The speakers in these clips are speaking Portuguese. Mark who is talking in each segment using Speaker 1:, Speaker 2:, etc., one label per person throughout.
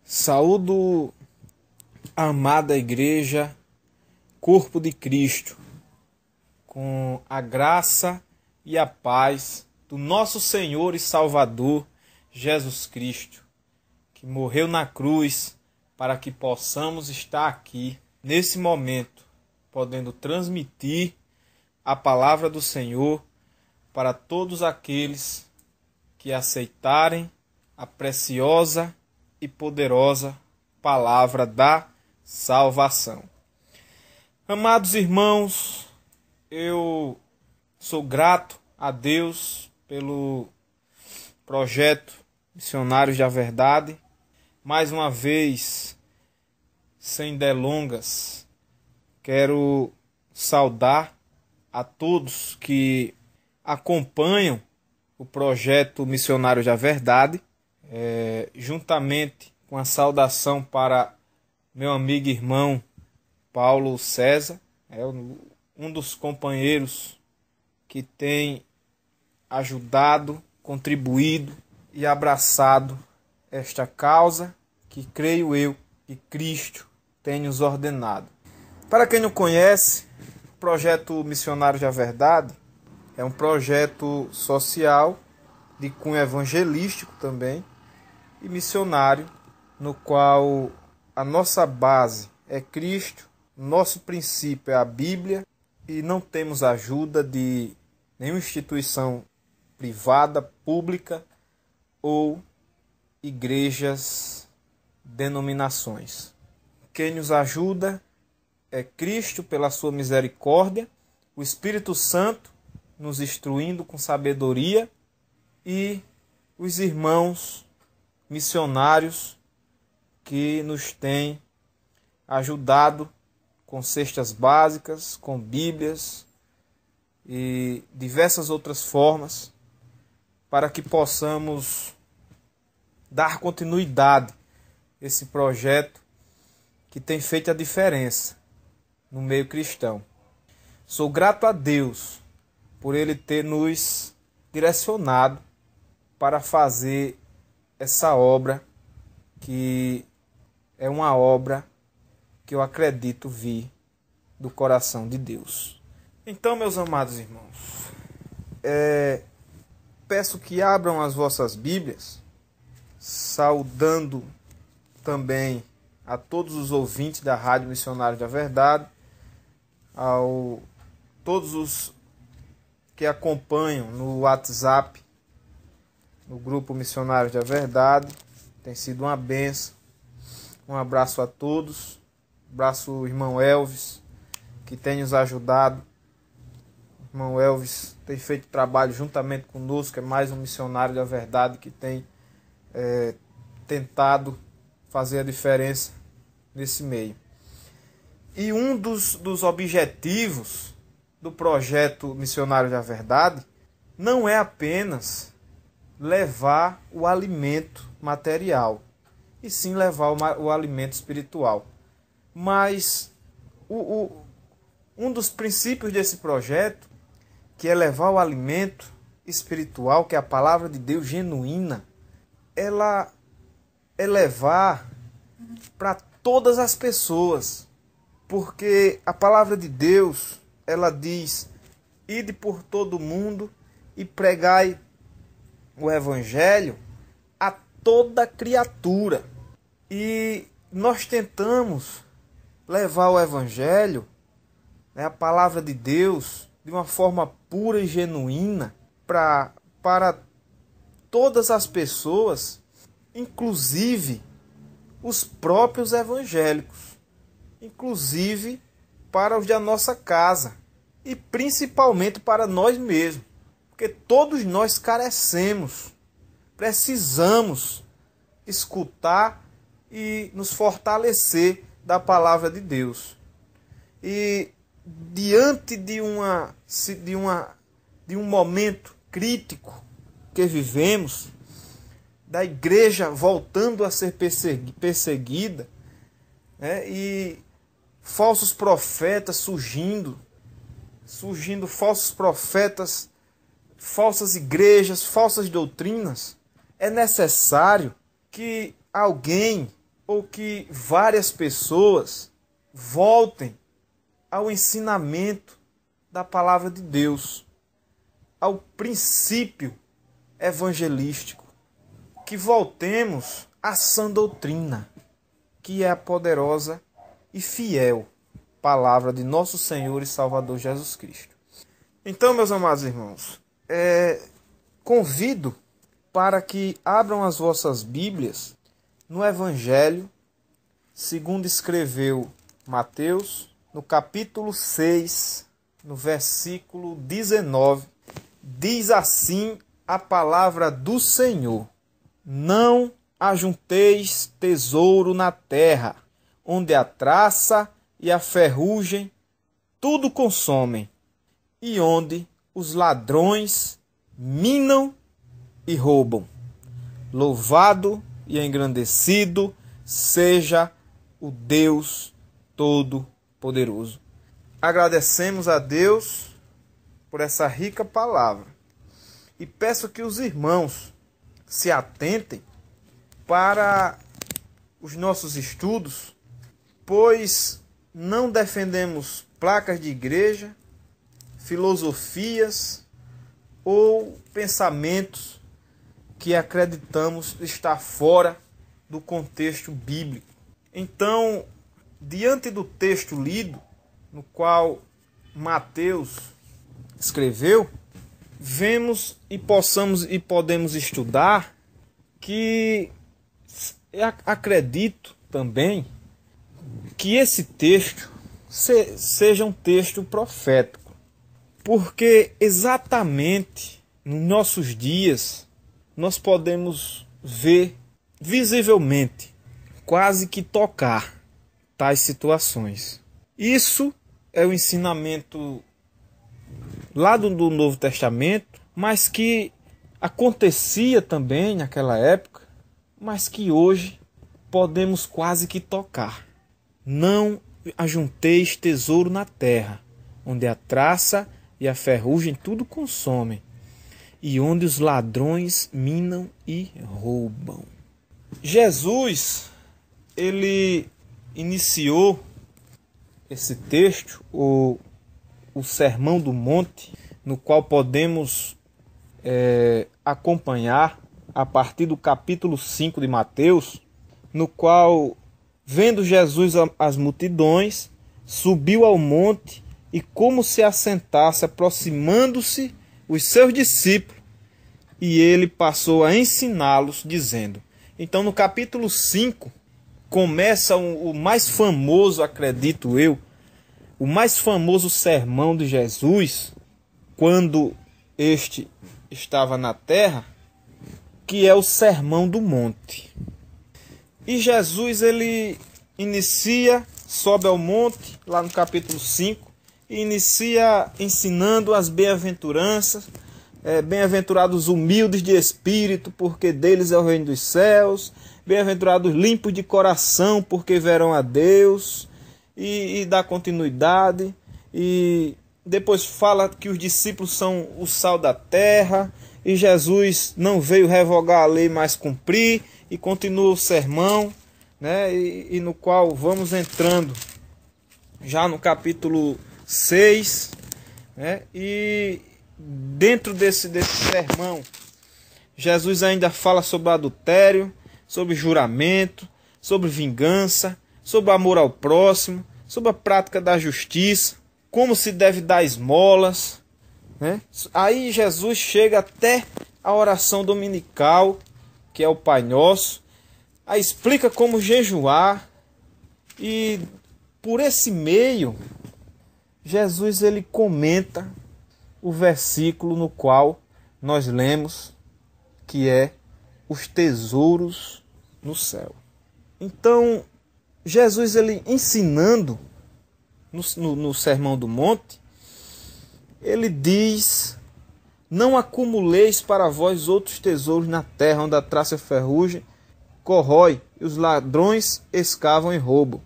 Speaker 1: Saúdo a amada igreja, corpo de Cristo, com a graça e a paz do nosso Senhor e Salvador Jesus Cristo, que morreu na cruz para que possamos estar aqui, nesse momento, podendo transmitir a palavra do Senhor para todos aqueles que aceitarem a preciosa e poderosa palavra da salvação. Amados irmãos, eu sou grato a Deus pelo projeto Missionários da Verdade. Mais uma vez, sem delongas, quero saudar a todos que acompanham o projeto Missionários da Verdade, juntamente com a saudação para meu amigo e irmão Paulo César, um dos companheiros que tem ajudado, contribuído e abraçado esta causa que creio eu que Cristo tem nos ordenado. Para quem não conhece, o projeto Missionários da Verdade é um projeto social de cunho evangelístico também e missionário, no qual a nossa base é Cristo, nosso princípio é a Bíblia e não temos ajuda de nenhuma instituição privada, pública ou igrejas, denominações. Quem nos ajuda é Cristo pela sua misericórdia, o Espírito Santo nos instruindo com sabedoria e os irmãos missionários que nos têm ajudado com cestas básicas, com bíblias e diversas outras formas para que possamos dar continuidade a esse projeto que tem feito a diferença no meio cristão. Sou grato a Deus por Ele ter nos direcionado para fazer essa obra, que é uma obra que eu acredito vir do coração de Deus. Então, meus amados irmãos, peço que abram as vossas Bíblias, saudando também a todos os ouvintes da Rádio Missionários da Verdade, todos os que acompanham no WhatsApp, no grupo Missionários da Verdade. Tem sido uma bênção. Um abraço a todos. Abraço ao irmão Elvis, que tem nos ajudado. O irmão Elvis tem feito trabalho juntamente conosco, é mais um missionário da verdade que tem tentado fazer a diferença nesse meio. E um dos objetivos do projeto Missionários da Verdade não é apenas levar o alimento material, e sim levar o alimento espiritual. Mas um dos princípios desse projeto, que é levar o alimento espiritual, que é a palavra de Deus genuína, ela é levar para todas as pessoas, porque a palavra de Deus, ela diz: ide por todo mundo e pregai o evangelho a toda criatura. E nós tentamos levar o evangelho, a palavra de Deus, de uma forma pura e genuína para todas as pessoas, inclusive os próprios evangélicos, inclusive para os da nossa casa e principalmente para nós mesmos. Porque todos nós carecemos, precisamos escutar e nos fortalecer da palavra de Deus. E diante de um momento crítico que vivemos, da igreja voltando a ser perseguida, e falsos profetas surgindo falsos profetas, falsas igrejas, falsas doutrinas, é necessário que alguém ou que várias pessoas voltem ao ensinamento da palavra de Deus, ao princípio evangelístico, que voltemos à sã doutrina, que é a poderosa e fiel palavra de nosso Senhor e Salvador Jesus Cristo. Então, meus amados irmãos, convido para que abram as vossas Bíblias no Evangelho, segundo escreveu Mateus, no capítulo 6, no versículo 19, diz assim a palavra do Senhor: não ajunteis tesouro na terra, onde a traça e a ferrugem tudo consomem, e onde os ladrões minam e roubam. Louvado e engrandecido seja o Deus Todo-Poderoso. Agradecemos a Deus por essa rica palavra e peço que os irmãos se atentem para os nossos estudos, pois não defendemos placas de igreja, filosofias ou pensamentos que acreditamos estar fora do contexto bíblico. Então, diante do texto lido, no qual Mateus escreveu, vemos e podemos estudar que acredito também que esse texto seja um texto profético, porque exatamente nos nossos dias nós podemos ver visivelmente, quase que tocar tais situações. Isso é o ensinamento lá do Novo Testamento, mas que acontecia também naquela época, mas que hoje podemos quase que tocar. Não ajunteis tesouro na terra, onde a traça e a ferrugem tudo consomem, e onde os ladrões minam e roubam. Jesus, ele iniciou esse texto, o Sermão do Monte, no qual podemos acompanhar a partir do capítulo 5 de Mateus, no qual, vendo Jesus as multidões, subiu ao monte e, como se assentasse, aproximando-se os seus discípulos, e ele passou a ensiná-los, dizendo. Então, no capítulo 5, começa o mais famoso, acredito eu, o mais famoso sermão de Jesus, quando este estava na terra, que é o Sermão do Monte. E Jesus, ele sobe ao monte, lá no capítulo 5, e inicia ensinando as bem-aventuranças, bem-aventurados humildes de espírito, porque deles é o reino dos céus, bem-aventurados limpos de coração, porque verão a Deus, e dá continuidade, e depois fala que os discípulos são o sal da terra, e Jesus não veio revogar a lei, mas cumprir, e continua o sermão, né? E no qual vamos entrando já no capítulo 6, né? E dentro desse sermão, Jesus ainda fala sobre adultério, sobre juramento, sobre vingança, sobre amor ao próximo, sobre a prática da justiça, como se deve dar esmolas, né? Aí Jesus chega até a oração dominical, que é o Pai Nosso, aí explica como jejuar, e por esse meio, Jesus ele comenta o versículo no qual nós lemos, que é os tesouros no céu. Então, Jesus ele ensinando no Sermão do Monte, ele diz: não acumuleis para vós outros tesouros na terra, onde a traça e a ferrugem corrói, e os ladrões escavam e roubam.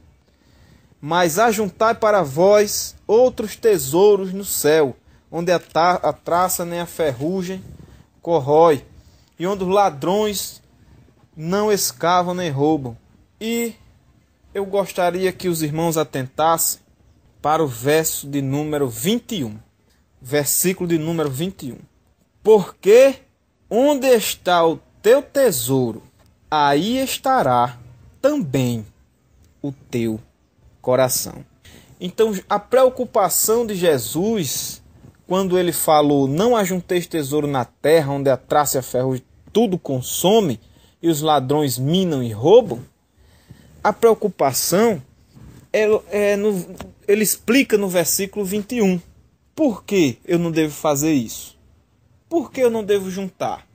Speaker 1: Mas ajuntai para vós outros tesouros no céu, onde a traça nem a ferrugem corrói, e onde os ladrões não escavam nem roubam. E eu gostaria que os irmãos atentassem para o verso de número 21. Versículo de número 21. Porque onde está o teu tesouro, aí estará também o teu coração. Então, a preocupação de Jesus, quando ele falou, não ajunteis tesouro na terra, onde a traça e a ferrugem tudo consome, e os ladrões minam e roubam, a preocupação, ele explica no versículo 21. Por que eu não devo fazer isso? Por que eu não devo juntar?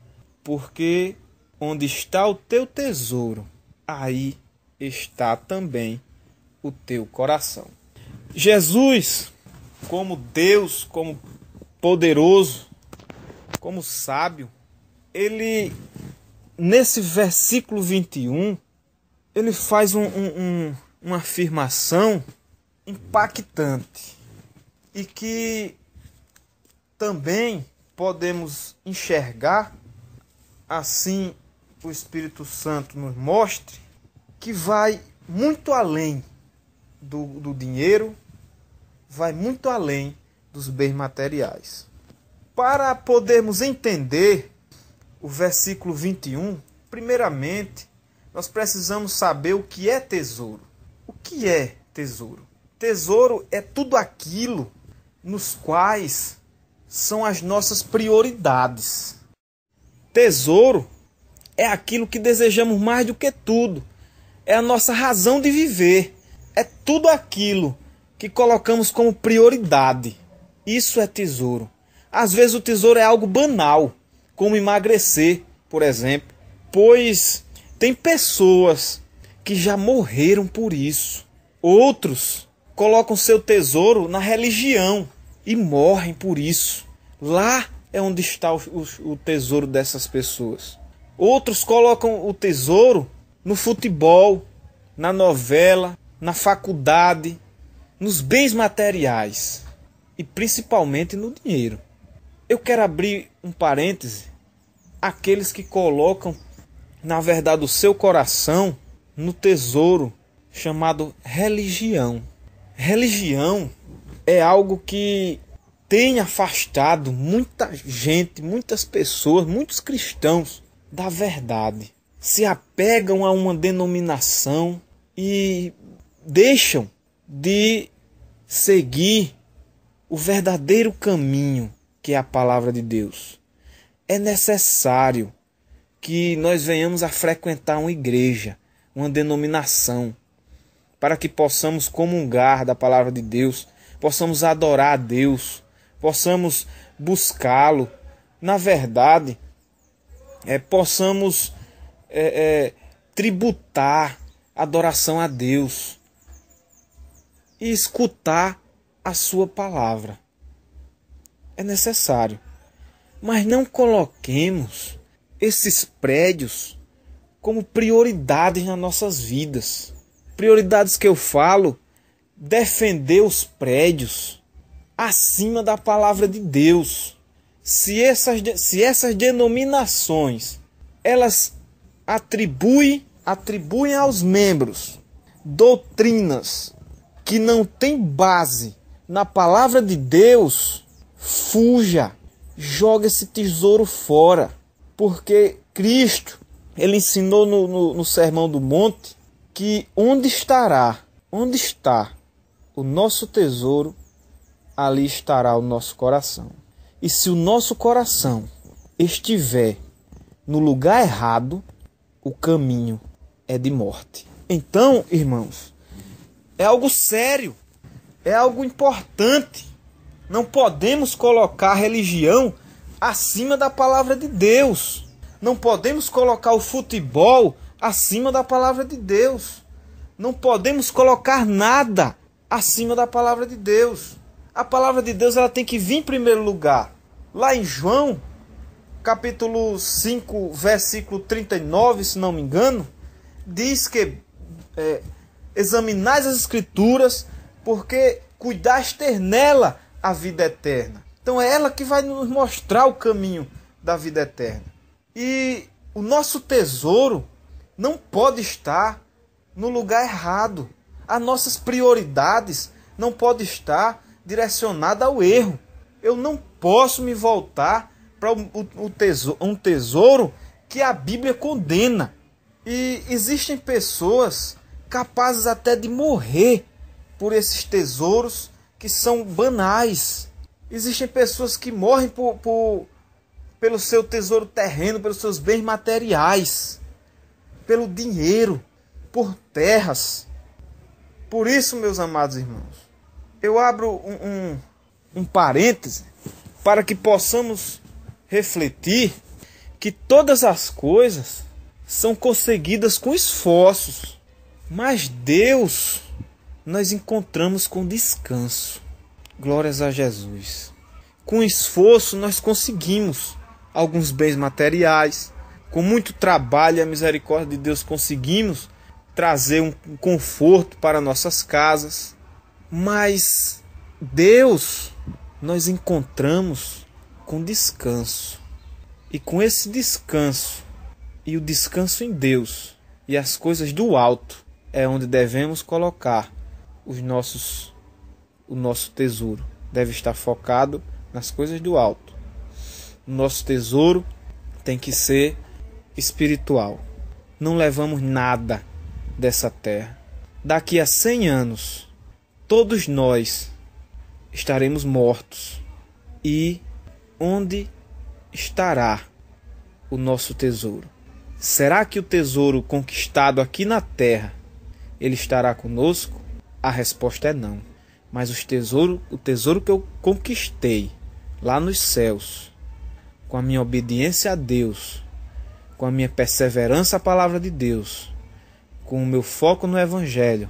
Speaker 1: Porque onde está o teu tesouro, aí está também o teu coração. Jesus, como Deus, como poderoso, como sábio, ele, nesse versículo 21, ele faz uma afirmação impactante e que também podemos enxergar, assim o Espírito Santo nos mostre, que vai muito além do dinheiro, vai muito além dos bens materiais. Para podermos entender o versículo 21, primeiramente, nós precisamos saber o que é tesouro. O que é tesouro? Tesouro é tudo aquilo nos quais são as nossas prioridades. Tesouro é aquilo que desejamos mais do que tudo. É a nossa razão de viver. É tudo aquilo que colocamos como prioridade. Isso é tesouro. Às vezes o tesouro é algo banal, como emagrecer, por exemplo. Pois tem pessoas que já morreram por isso. Outros colocam seu tesouro na religião e morrem por isso. Lá é onde está o tesouro dessas pessoas. Outros colocam o tesouro no futebol, na novela, na faculdade, nos bens materiais e principalmente no dinheiro. Eu quero abrir um parêntese. Aqueles que colocam, na verdade, o seu coração no tesouro chamado religião. Religião é algo que tem afastado muita gente, muitas pessoas, muitos cristãos da verdade. Se apegam a uma denominação e deixam de seguir o verdadeiro caminho, que é a palavra de Deus. É necessário que nós venhamos a frequentar uma igreja, uma denominação, para que possamos comungar da palavra de Deus, possamos adorar a Deus, possamos buscá-lo. Na verdade, possamos tributar adoração a Deus e escutar a sua palavra. É necessário. Mas não coloquemos esses prédios como prioridades nas nossas vidas. Prioridades que eu falo, defender os prédios acima da palavra de Deus. Se essas denominações, elas atribuem aos membros doutrinas que não têm base na palavra de Deus, fuja, joga esse tesouro fora. Porque Cristo, ele ensinou no Sermão do Monte que onde está o nosso tesouro, ali estará o nosso coração. E se o nosso coração estiver no lugar errado, o caminho é de morte. Então, irmãos, é algo sério, é algo importante. Não podemos colocar a religião acima da palavra de Deus. Não podemos colocar o futebol acima da palavra de Deus. Não podemos colocar nada acima da palavra de Deus. A palavra de Deus, ela tem que vir em primeiro lugar. Lá em João, capítulo 5, versículo 39, se não me engano, diz que examinais as Escrituras, porque cuidaste ter nela a vida eterna. Então é ela que vai nos mostrar o caminho da vida eterna. E o nosso tesouro não pode estar no lugar errado. As nossas prioridades não podem estar direcionadas ao erro. Eu não posso me voltar para um tesouro que a Bíblia condena. E existem pessoas capazes até de morrer por esses tesouros que são banais. Existem pessoas que morrem pelo seu tesouro terreno, pelos seus bens materiais, pelo dinheiro, por terras. Por isso, meus amados irmãos, eu abro um parêntese para que possamos refletir que todas as coisas são conseguidas com esforços, mas Deus nós encontramos com descanso. Glórias a Jesus. Com esforço nós conseguimos alguns bens materiais, com muito trabalho e a misericórdia de Deus conseguimos trazer um conforto para nossas casas, mas Deus nós encontramos com descanso. E com esse descanso, e o descanso em Deus, e as coisas do alto, é onde devemos colocar o nosso tesouro. Deve estar focado nas coisas do alto. O nosso tesouro tem que ser espiritual. Não levamos nada dessa terra. Daqui a 100 anos, todos nós estaremos mortos. E onde estará o nosso tesouro? Será que o tesouro conquistado aqui na terra, ele estará conosco? A resposta é não. Mas o tesouro que eu conquistei lá nos céus, com a minha obediência a Deus, com a minha perseverança à palavra de Deus, com o meu foco no Evangelho,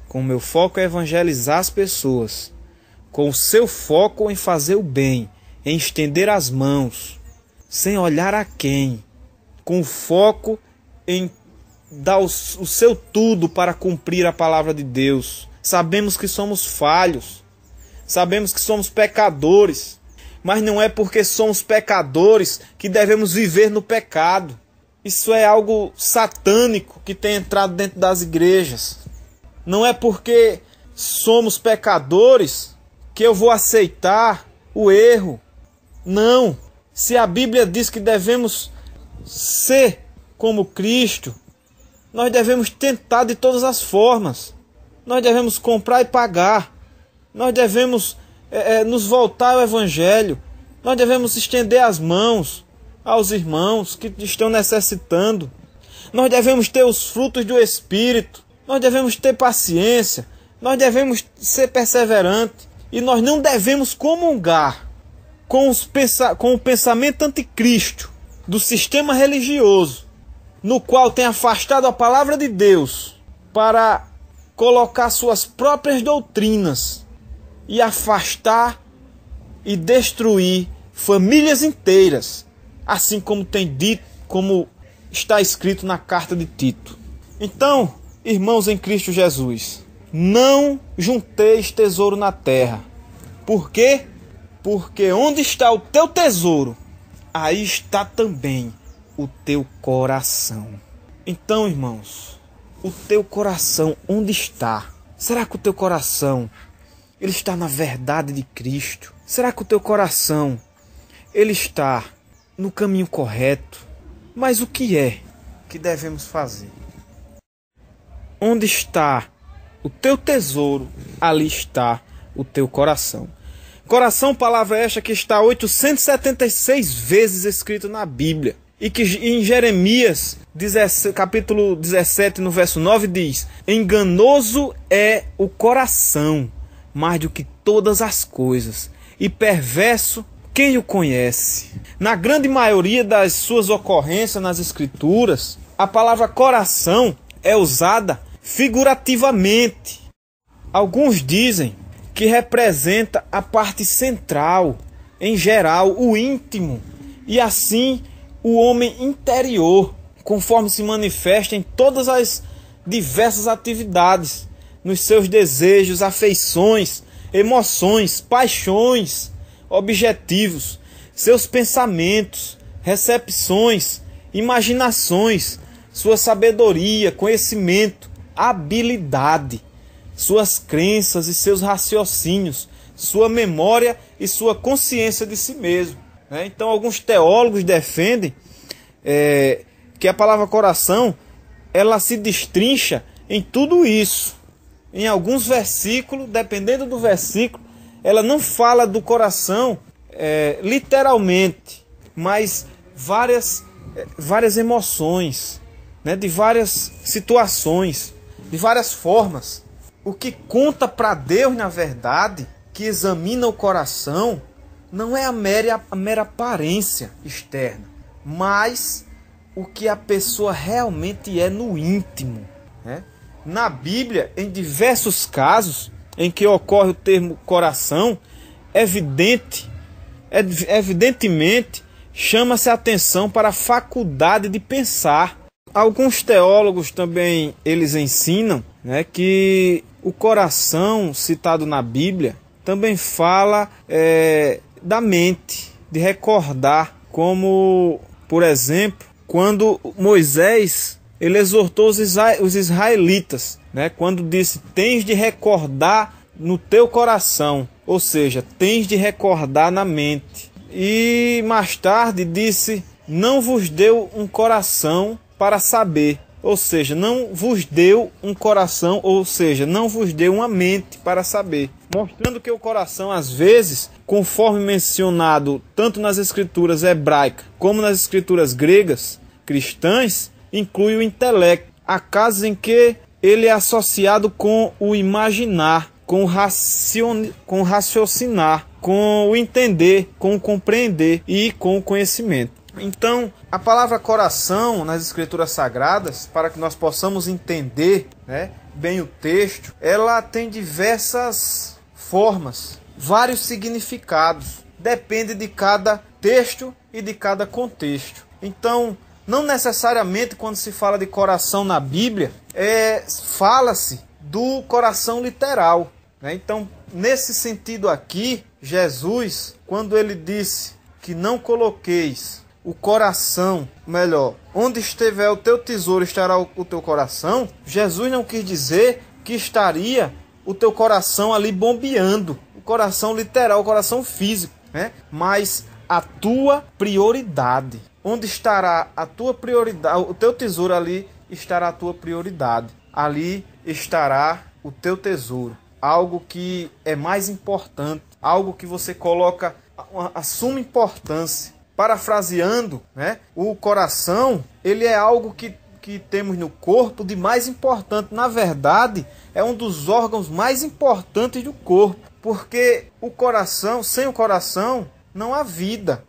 Speaker 1: com o meu foco em evangelizar as pessoas, com o seu foco em fazer o bem, em estender as mãos, sem olhar a quem, com o foco em dar o seu tudo para cumprir a palavra de Deus. Sabemos que somos falhos, sabemos que somos pecadores, mas não é porque somos pecadores que devemos viver no pecado. Isso é algo satânico que tem entrado dentro das igrejas. Não é porque somos pecadores que eu vou aceitar o erro. Não. Se a Bíblia diz que devemos ser como Cristo, nós devemos tentar de todas as formas. Nós devemos comprar e pagar. Nós devemos nos voltar ao Evangelho. Nós devemos estender as mãos aos irmãos que estão necessitando. Nós devemos ter os frutos do Espírito. Nós devemos ter paciência. Nós devemos ser perseverantes. E nós não devemos comungar com o pensamento anticristo do sistema religioso, no qual tem afastado a palavra de Deus para colocar suas próprias doutrinas e afastar e destruir famílias inteiras, assim como tem dito, como está escrito na carta de Tito. Então, irmãos em Cristo Jesus, não junteis tesouro na terra. Por quê? Porque onde está o teu tesouro, aí está também o teu coração. Então, irmãos, o teu coração onde está? Será que o teu coração ele está na verdade de Cristo? Será que o teu coração ele está no caminho correto? Mas o que é que devemos fazer? Onde está o teu tesouro, ali está o teu coração. Coração, palavra esta que está 876 vezes escrito na Bíblia. E que em Jeremias, capítulo 17, no verso 9, diz: enganoso é o coração, mais do que todas as coisas, e perverso quem o conhece. Na grande maioria das suas ocorrências nas Escrituras, a palavra coração é usada figurativamente. Alguns dizem que representa a parte central, em geral, o íntimo, e assim o homem interior, conforme se manifesta em todas as diversas atividades, nos seus desejos, afeições, emoções, paixões, objetivos, seus pensamentos, recepções, imaginações, sua sabedoria, conhecimento, habilidade, suas crenças e seus raciocínios, sua memória e sua consciência de si mesmo. Então, alguns teólogos defendem que a palavra coração ela se destrincha em tudo isso. Em alguns versículos, dependendo do versículo, ela não fala do coração literalmente, mas várias emoções, de várias situações, de várias formas. O que conta para Deus, na verdade, que examina o coração, não é a mera aparência externa, mas o que a pessoa realmente é no íntimo. Na Bíblia, em diversos casos em que ocorre o termo coração, evidentemente chama-se a atenção para a faculdade de pensar. Alguns teólogos também eles ensinam que o coração citado na Bíblia também fala da mente, de recordar, como, por exemplo, quando Moisés ele exortou os israelitas, quando disse: tens de recordar no teu coração, ou seja, tens de recordar na mente. E mais tarde disse: não vos deu um coração para saber, ou seja, não vos deu um coração, ou seja, não vos deu uma mente para saber. Mostrando que o coração, às vezes, conforme mencionado tanto nas escrituras hebraicas como nas escrituras gregas cristãs, inclui o intelecto. Há casos em que ele é associado com o imaginar, com o raciocinar, com o entender, com o compreender e com o conhecimento. Então, a palavra coração nas escrituras sagradas, para que nós possamos entender bem o texto, ela tem diversas formas, vários significados, depende de cada texto e de cada contexto. Então, não necessariamente quando se fala de coração na Bíblia, fala-se do coração literal. Então, nesse sentido aqui, Jesus, quando ele disse que não coloqueis o coração, onde estiver o teu tesouro estará o teu coração, Jesus não quis dizer que estaria o teu coração ali bombeando, o coração literal, o coração físico, mas a tua prioridade. Onde estará a tua prioridade, o teu tesouro, ali estará a tua prioridade. Ali estará o teu tesouro. Algo que é mais importante, algo que você coloca a suma importância. Parafraseando, o coração, ele é algo que temos no corpo de mais importante. Na verdade, é um dos órgãos mais importantes do corpo. Porque o coração, sem o coração, não há vida,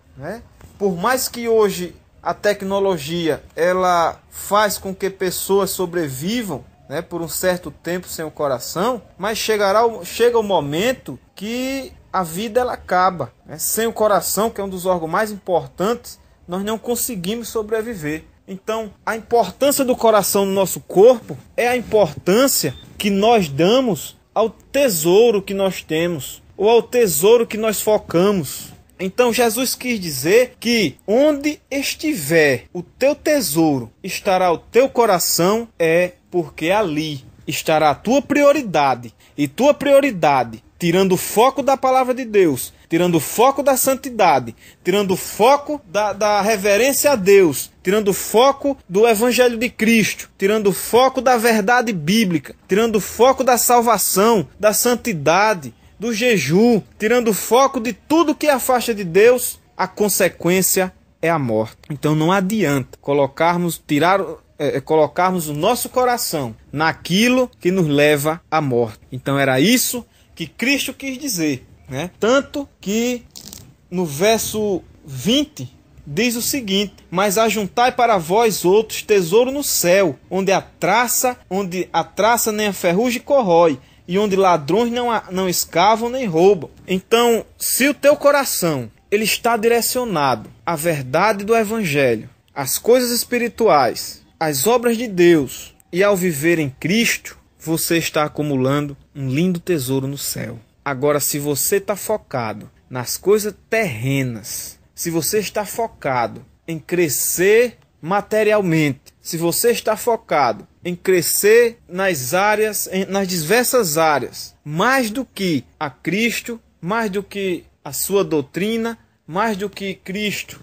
Speaker 1: Por mais que hoje a tecnologia ela faz com que pessoas sobrevivam por um certo tempo sem o coração, mas chega o momento que a vida ela acaba. Sem o coração, que é um dos órgãos mais importantes, nós não conseguimos sobreviver. Então, a importância do coração no nosso corpo é a importância que nós damos ao tesouro que nós temos, ou ao tesouro que nós focamos. Então Jesus quis dizer que onde estiver o teu tesouro, estará o teu coração, porque ali estará a tua prioridade. E tua prioridade, tirando o foco da palavra de Deus, tirando o foco da santidade, tirando o foco da reverência a Deus, tirando o foco do Evangelho de Cristo, tirando o foco da verdade bíblica, tirando o foco da salvação, da santidade, do jejum, tirando o foco de tudo que afasta de Deus, a consequência é a morte. Então não adianta colocarmos o nosso coração naquilo que nos leva à morte. Então era isso que Cristo quis dizer, Tanto que no verso 20 diz o seguinte: mas ajuntai para vós outros tesouro no céu, onde a traça nem a ferrugem corrói, e onde ladrões não escavam nem roubam. Então, se o teu coração ele está direcionado à verdade do Evangelho, às coisas espirituais, às obras de Deus e ao viver em Cristo, você está acumulando um lindo tesouro no céu. Agora, se você está focado nas coisas terrenas, se você está focado em crescer materialmente, se você está focado em crescer nas áreas, nas diversas áreas, mais do que a Cristo, mais do que a sua doutrina, mais do que Cristo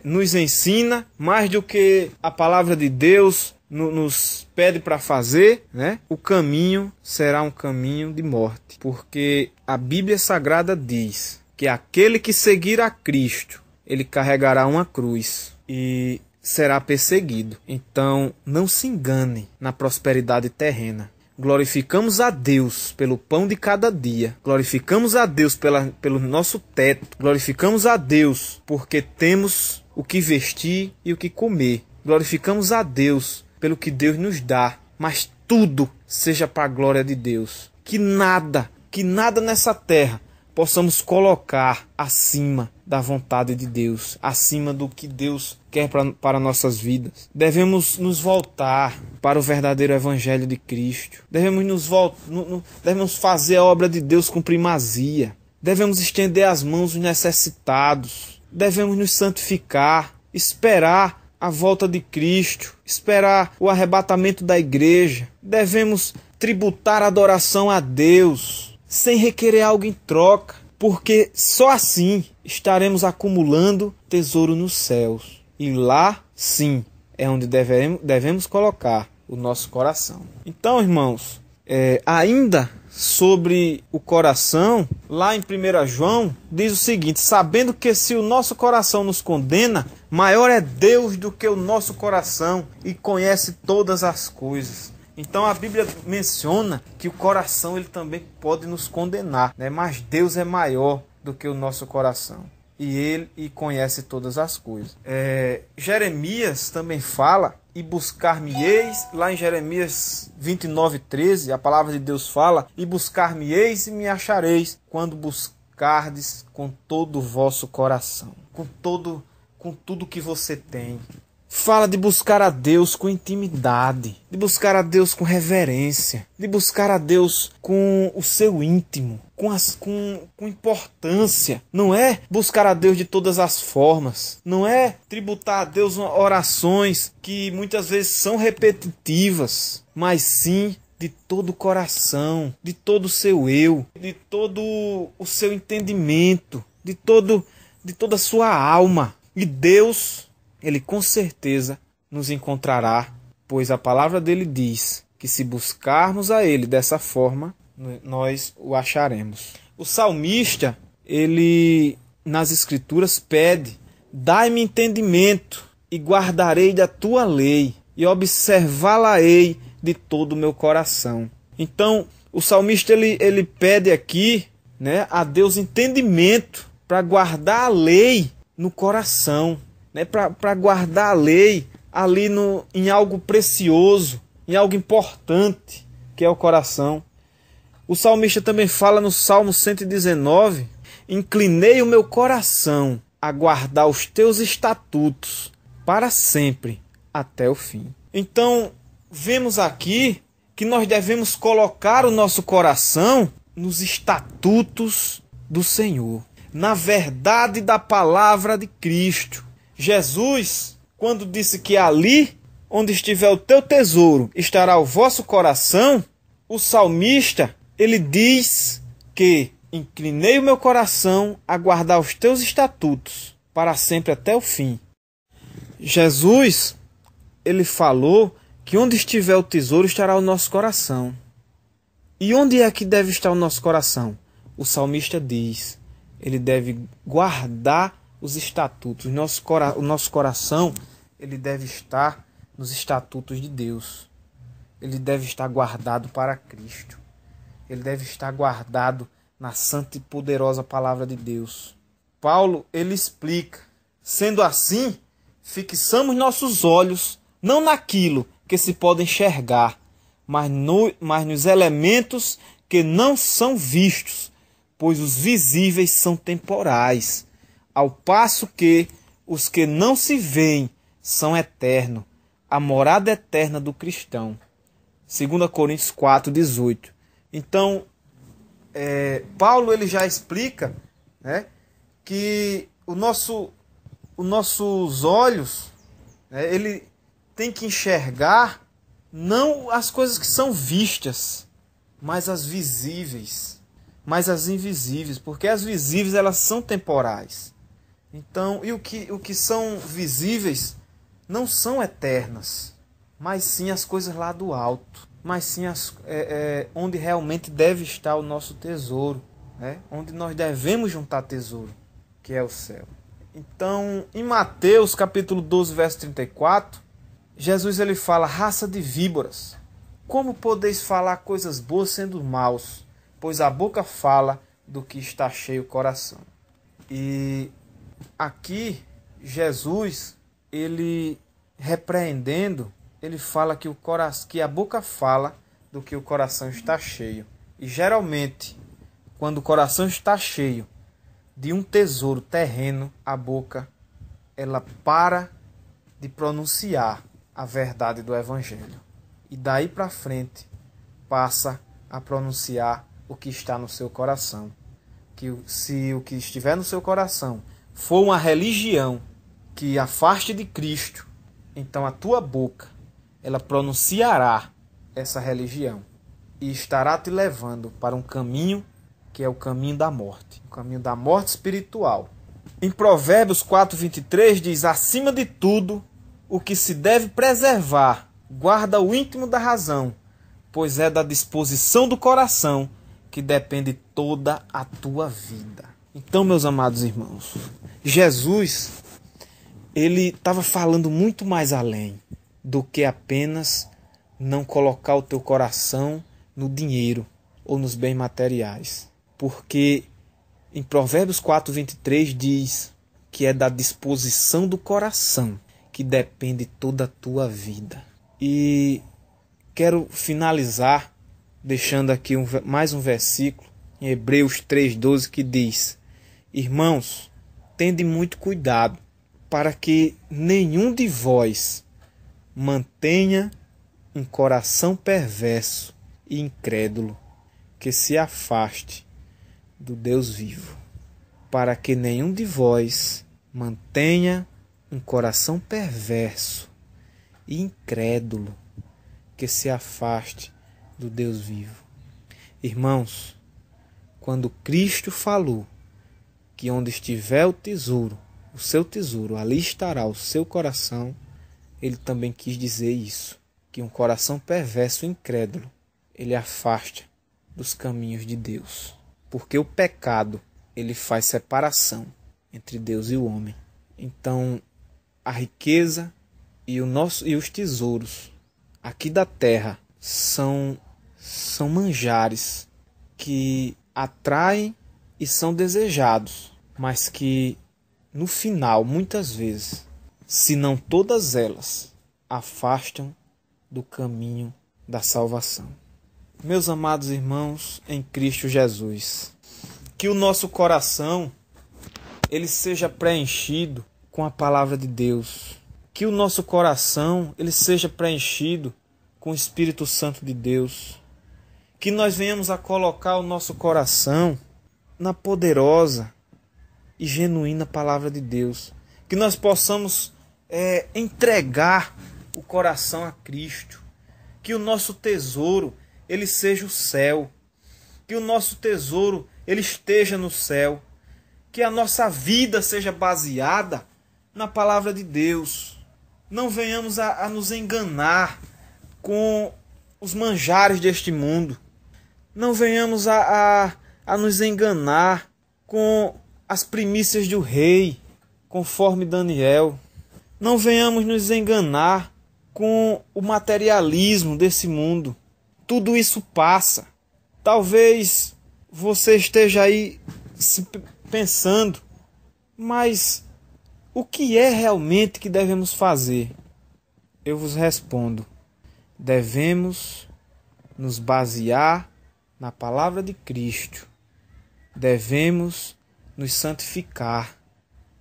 Speaker 1: nos ensina, mais do que a palavra de Deus nos pede para fazer, né? O caminho será um caminho de morte, porque a Bíblia Sagrada diz que aquele que seguir a Cristo, ele carregará uma cruz e será perseguido. Então, não se engane na prosperidade terrena. Glorificamos a Deus pelo pão de cada dia. Glorificamos a Deus pelo nosso teto. Glorificamos a Deus porque temos o que vestir e o que comer. Glorificamos a Deus pelo que Deus nos dá. Mas tudo seja para a glória de Deus. Que nada nessa terra possamos colocar acima da vontade de Deus, acima do que Deus quer para nossas vidas. Devemos nos voltar para o verdadeiro Evangelho de Cristo. Devemos fazer a obra de Deus com primazia. Devemos estender as mãos aos necessitados. Devemos nos santificar, esperar a volta de Cristo, esperar o arrebatamento da igreja. Devemos tributar adoração a Deus, sem requerer algo em troca, porque só assim estaremos acumulando tesouro nos céus. E lá, sim, é onde devemos colocar o nosso coração. Então, irmãos, ainda sobre o coração, lá em 1 João, diz o seguinte: sabendo que se o nosso coração nos condena, maior é Deus do que o nosso coração e conhece todas as coisas. Então a Bíblia menciona que o coração ele também pode nos condenar, né? Mas Deus é maior do que o nosso coração e Ele conhece todas as coisas. Jeremias também fala: e buscar-me-eis, lá em Jeremias 29:13, a palavra de Deus fala: e buscar-me-eis e me achareis, quando buscardes com todo o vosso coração, com tudo que você tem. Fala de buscar a Deus com intimidade, de buscar a Deus com reverência, de buscar a Deus com o seu íntimo, com importância. Não é buscar a Deus de todas as formas, não é tributar a Deus orações que muitas vezes são repetitivas, mas sim de todo o coração, de todo o seu eu, de todo o seu entendimento, de toda a sua alma. E Deus, Ele com certeza nos encontrará, pois a palavra dele diz que se buscarmos a Ele dessa forma, nós o acharemos. O salmista, ele nas escrituras pede: dai-me entendimento e guardarei da tua lei e observá-la-ei de todo o meu coração. Então, o salmista ele pede aqui, né, a Deus entendimento para guardar a lei no coração, né, para guardar a lei ali em algo precioso, em algo importante, que é o coração. O salmista também fala no Salmo 119: inclinei o meu coração a guardar os teus estatutos para sempre, até o fim. Então, vemos aqui que nós devemos colocar o nosso coração nos estatutos do Senhor, na verdade da palavra de Cristo. Jesus, quando disse que ali onde estiver o teu tesouro estará o vosso coração, o salmista, ele diz que inclinei o meu coração a guardar os teus estatutos para sempre até o fim. Jesus, ele falou que onde estiver o tesouro estará o nosso coração. E onde é que deve estar o nosso coração? O salmista diz: ele deve guardar os estatutos. O nosso coração, ele deve estar nos estatutos de Deus. Ele deve estar guardado para Cristo. Ele deve estar guardado na santa e poderosa palavra de Deus. Paulo, ele explica: sendo assim, fixamos nossos olhos não naquilo que se pode enxergar, mas nos elementos que não são vistos, pois os visíveis são temporais, ao passo que os que não se veem são eternos, a morada eterna do cristão. 2 Coríntios 4:18. Então, Paulo ele já explica, né, que os nossos olhos, Ele tem que enxergar não as coisas que são vistas, mas as visíveis, mas as invisíveis, porque as visíveis elas são temporais. Então, e o que são visíveis não são eternas, mas sim as coisas lá do alto, mas sim onde realmente deve estar o nosso tesouro, né? Onde nós devemos juntar tesouro, que é o céu. Então, em Mateus capítulo 12, verso 34, Jesus ele fala: raça de víboras, como podeis falar coisas boas sendo maus? Pois a boca fala do que está cheio o coração. E aqui, Jesus, ele repreendendo, ele fala que a boca fala do que o coração está cheio. E geralmente, quando o coração está cheio de um tesouro terreno, a boca, ela para de pronunciar a verdade do Evangelho. E daí para frente, passa a pronunciar o que está no seu coração. Que se o que estiver no seu coração for uma religião que afaste de Cristo, então a tua boca, ela pronunciará essa religião e estará te levando para um caminho que é o caminho da morte, o caminho da morte espiritual. Em Provérbios 4:23 diz: acima de tudo, o que se deve preservar, guarda o íntimo da razão, pois é da disposição do coração que depende toda a tua vida. Então, meus amados irmãos, Jesus, ele estava falando muito mais além do que apenas não colocar o teu coração no dinheiro ou nos bens materiais. Porque em Provérbios 4:23 diz que é da disposição do coração que depende toda a tua vida. E quero finalizar deixando aqui mais um versículo, em Hebreus 3:12, que diz: irmãos, tende muito cuidado, para que nenhum de vós mantenha um coração perverso e incrédulo, que se afaste do Deus vivo. Para que nenhum de vós mantenha um coração perverso e incrédulo, que se afaste do Deus vivo. Irmãos, quando Cristo falou que onde estiver o tesouro, o seu tesouro, ali estará o seu coração, ele também quis dizer isso, que um coração perverso e incrédulo, ele afasta dos caminhos de Deus. Porque o pecado, ele faz separação entre Deus e o homem. Então, a riqueza e os tesouros aqui da terra são manjares que atraem e são desejados, mas que no final, muitas vezes, se não todas elas, afastam do caminho da salvação. Meus amados irmãos em Cristo Jesus, que o nosso coração ele seja preenchido com a palavra de Deus, que o nosso coração ele seja preenchido com o Espírito Santo de Deus, que nós venhamos a colocar o nosso coração na poderosa e genuína palavra de Deus, que nós possamos entregar o coração a Cristo, que o nosso tesouro ele seja o céu, que o nosso tesouro ele esteja no céu, que a nossa vida seja baseada na palavra de Deus. Não venhamos a nos enganar com os manjares deste mundo. Não venhamos a nos enganar com as primícias do rei, conforme Daniel. Não venhamos nos enganar com o materialismo desse mundo. Tudo isso passa. Talvez você esteja aí pensando, mas o que é realmente que devemos fazer? Eu vos respondo: devemos nos basear na palavra de Cristo, devemos nos santificar,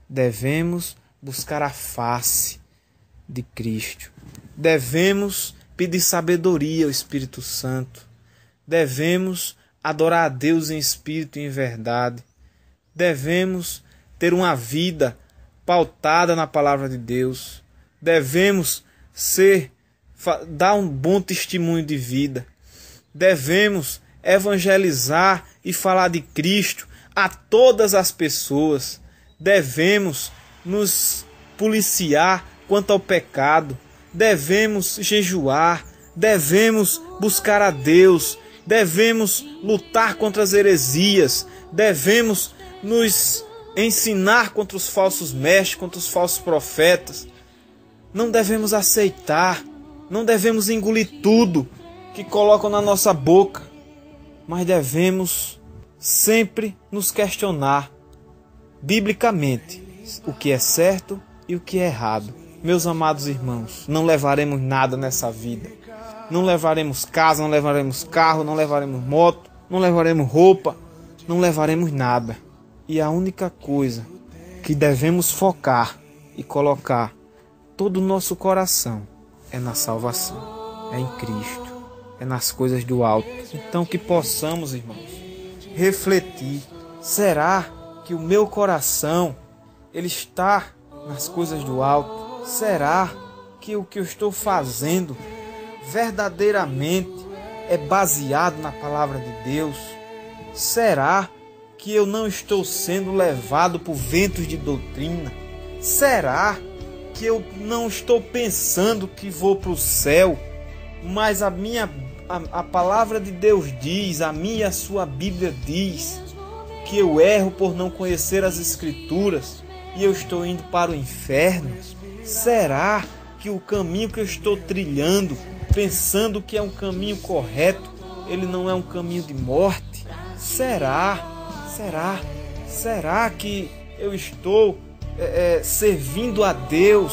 Speaker 1: devemos buscar a face de Cristo, devemos pedir sabedoria ao Espírito Santo, devemos adorar a Deus em espírito e em verdade, devemos ter uma vida pautada na palavra de Deus, devemos dar um bom testemunho de vida, devemos evangelizar e falar de Cristo a todas as pessoas, devemos nos policiar quanto ao pecado, devemos jejuar, devemos buscar a Deus, devemos lutar contra as heresias, devemos nos ensinar contra os falsos mestres, contra os falsos profetas. Não devemos aceitar, não devemos engolir tudo que colocam na nossa boca, mas devemos sempre nos questionar biblicamente o que é certo e o que é errado. Meus amados irmãos, não levaremos nada nessa vida. Não levaremos casa, não levaremos carro, não levaremos moto, não levaremos roupa, não levaremos nada. E a única coisa que devemos focar e colocar todo o nosso coração é na salvação, é em Cristo, é nas coisas do alto. Então que possamos, irmãos, refletir. Será que o meu coração ele está nas coisas do alto? Será que o que eu estou fazendo verdadeiramente é baseado na palavra de Deus? Será que eu não estou sendo levado por ventos de doutrina? Será que eu não estou pensando que vou para o céu, mas a palavra de Deus diz, a minha e a sua Bíblia diz que eu erro por não conhecer as Escrituras e eu estou indo para o inferno? Será que o caminho que eu estou trilhando, pensando que é um caminho correto, ele não é um caminho de morte? Será que eu estou servindo a Deus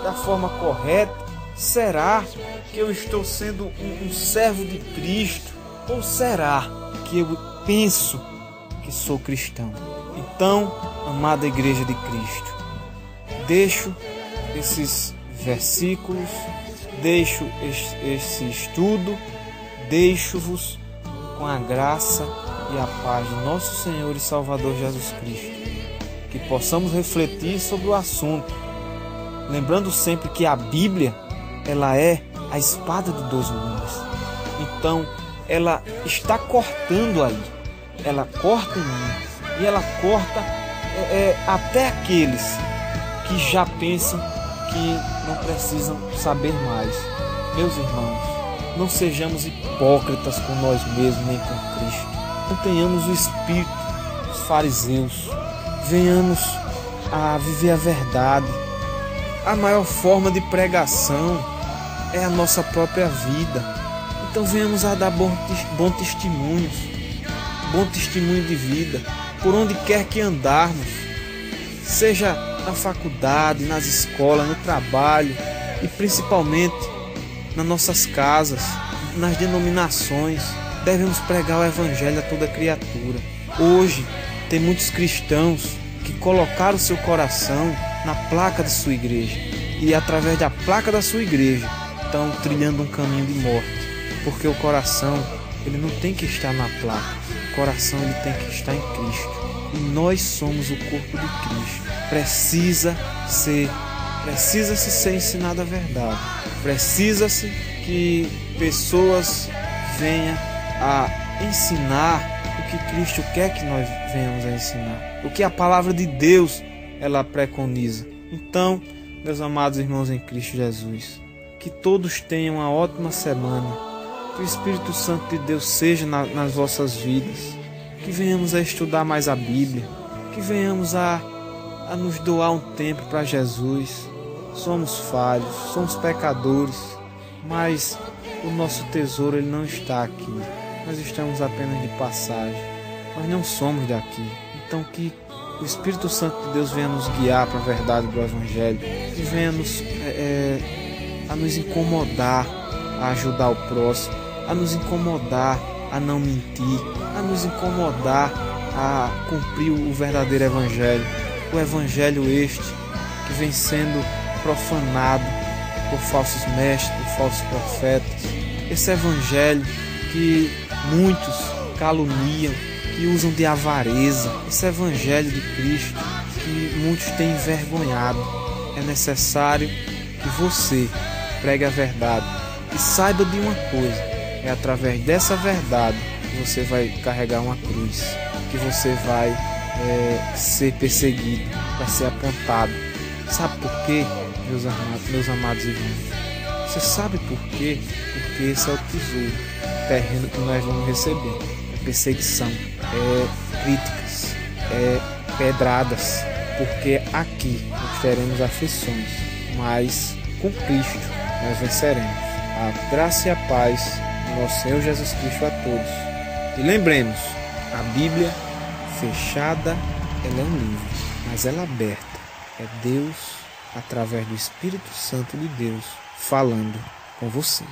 Speaker 1: da forma correta? Será que eu estou sendo um servo de Cristo? Ou será que eu penso que sou cristão? Então, amada Igreja de Cristo, deixo esses versículos, deixo esse estudo, deixo-vos com a graça e a paz de nosso Senhor e Salvador Jesus Cristo, que possamos refletir sobre o assunto, lembrando sempre que a Bíblia, ela é a espada de dois gumes. Então, ela está cortando aí, ela corta em mim, e ela corta até aqueles que já pensam que não precisam saber mais. Meus irmãos, não sejamos hipócritas com nós mesmos nem com Cristo. Não tenhamos o espírito dos fariseus. Venhamos a viver a verdade. A maior forma de pregação é a nossa própria vida. Então venhamos a dar bom testemunho de vida, por onde quer que andarmos, seja na faculdade, nas escolas, no trabalho e principalmente nas nossas casas, nas denominações. Devemos pregar o Evangelho a toda criatura. Hoje tem muitos cristãos que colocaram seu coração na placa de sua igreja e através da placa da sua igreja estão trilhando um caminho de morte, porque o coração ele não tem que estar na placa, o coração ele tem que estar em Cristo, e nós somos o corpo de Cristo. Precisa-se ser ensinada a verdade, precisa-se que pessoas venham a ensinar o que Cristo quer que nós venhamos a ensinar, o que a palavra de Deus ela preconiza. Então, meus amados irmãos em Cristo Jesus, que todos tenham uma ótima semana, que o Espírito Santo de Deus seja nas vossas vidas, que venhamos a estudar mais a Bíblia, que venhamos a nos doar um tempo para Jesus. Somos falhos, somos pecadores, mas o nosso tesouro ele não está aqui. Nós estamos apenas de passagem, nós não somos daqui. Então que o Espírito Santo de Deus venha nos guiar para a verdade do Evangelho, que venha a nos incomodar a ajudar o próximo, a nos incomodar a não mentir, a nos incomodar a cumprir o verdadeiro Evangelho. O Evangelho este que vem sendo profanado por falsos mestres, por falsos profetas. Esse Evangelho que muitos caluniam, que usam de avareza. Esse Evangelho de Cristo que muitos têm envergonhado. É necessário que você pregue a verdade e saiba de uma coisa: é através dessa verdade que você vai carregar uma cruz, que você vai ser perseguido, vai ser apontado. Sabe por quê, meus amados irmãos? Você sabe por quê? Porque esse é o tesouro terreno que nós vamos receber. É perseguição, é críticas, é pedradas, porque aqui nós teremos aflições, mas com Cristo nós venceremos. A graça e a paz do nosso Senhor Jesus Cristo a todos. E lembremos, a Bíblia fechada, ela é um livro, mas ela aberta é Deus, através do Espírito Santo de Deus, falando com você.